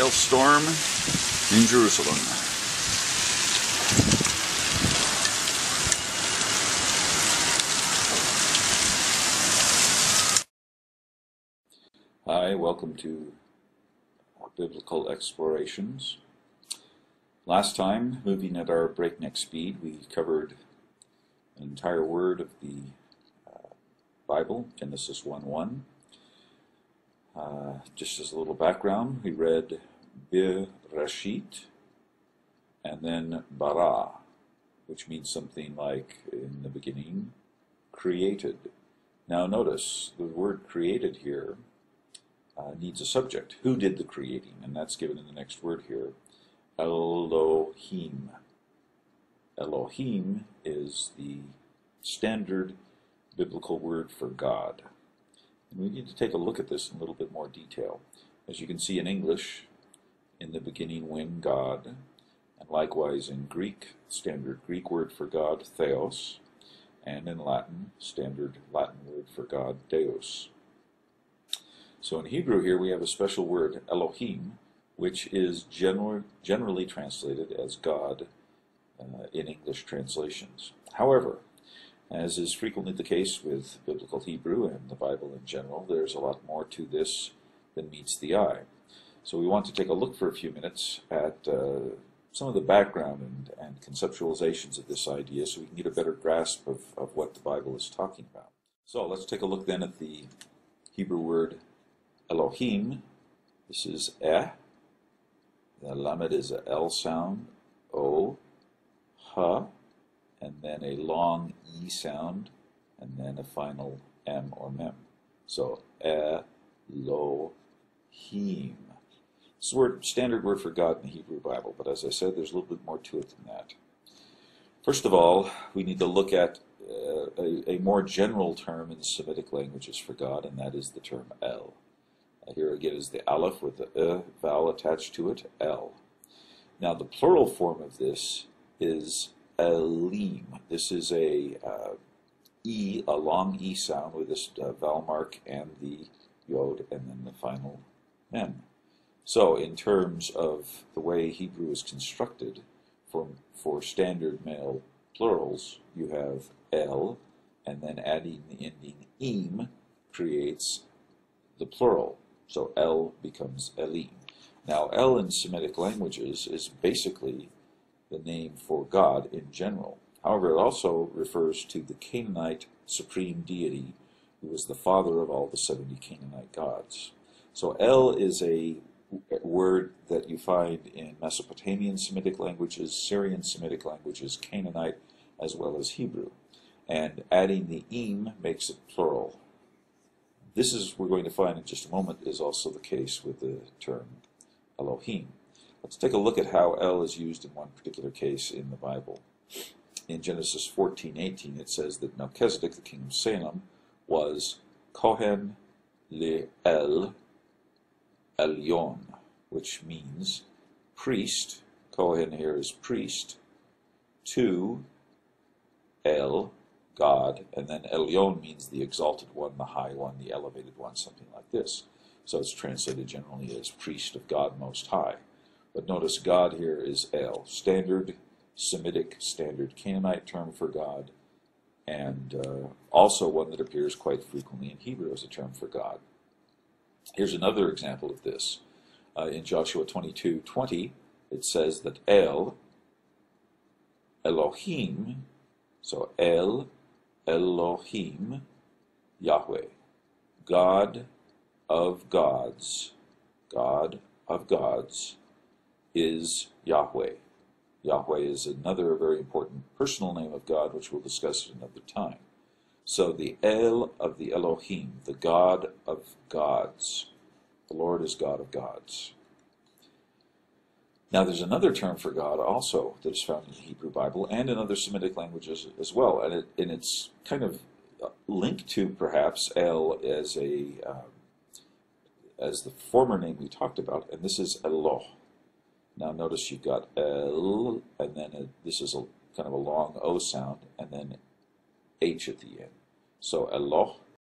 hailstorm in Jerusalem. Hi, welcome to Biblical Explorations. Last time, moving at our breakneck speed, we covered an entire word of the Bible, Genesis 1:1. Just as a little background, we read Bereshit and then Bara, which means something like, in the beginning, created. Now notice, the word created here needs a subject. Who did the creating? And that's given in the next word here, Elohim. Elohim is the standard biblical word for God. And we need to take a look at this in a little bit more detail. As you can see in English, in the beginning when God, and likewise in Greek, standard Greek word for God, theos, and in Latin, standard Latin word for God, deus. So in Hebrew here we have a special word, Elohim, which is generally translated as God in English translations. However, as is frequently the case with Biblical Hebrew and the Bible in general, there's a lot more to this than meets the eye. So we want to take a look for a few minutes at some of the background and conceptualizations of this idea so we can get a better grasp of what the Bible is talking about. So let's take a look then at the Hebrew word Elohim. This is the lamed is a L sound, O, Ha, and then a long E sound, and then a final M or Mem. So Elohim. It's a standard word for God in the Hebrew Bible, but as I said, there's a little bit more to it than that. First of all, we need to look at a more general term in Semitic languages for God, and that is the term El. Here again is the aleph with the vowel attached to it, El. Now the plural form of this is Elim. This is a long E sound with this vowel mark and the yod and then the final mem. So in terms of the way Hebrew is constructed, for standard male plurals, you have El, and then adding the ending im creates the plural. So El becomes Elim. Now El in Semitic languages is basically the name for God in general. However, it also refers to the Canaanite supreme deity who was the father of all the 70 Canaanite gods. So El is a word that you find in Mesopotamian Semitic languages, Syrian Semitic languages, Canaanite, as well as Hebrew. And adding the im makes it plural. This is, we're going to find in just a moment, is also the case with the term Elohim. Let's take a look at how El is used in one particular case in the Bible. In Genesis 14:18, it says that Melchizedek, the king of Salem, was Kohen le-El Elyon, which means priest. Kohen here is priest to El, God, and then Elyon means the exalted one, the high one, the elevated one, something like this. So it's translated generally as priest of God Most High. But notice God here is El, standard Semitic, standard Canaanite term for God, and also one that appears quite frequently in Hebrew as a term for God. Here's another example of this. In Joshua 22:20, it says that El, Elohim, so El, Elohim, Yahweh, God of gods, is Yahweh. Yahweh is another very important personal name of God, which we'll discuss at another time. So the El of the Elohim, the God of gods. The Lord is God of gods. Now there's another term for God also that is found in the Hebrew Bible and in other Semitic languages as well, and it's kind of linked to perhaps El as the former name we talked about, and this is Eloh. Now notice you've got El, and then this is kind of a long O sound, and then H at the end. So Eloh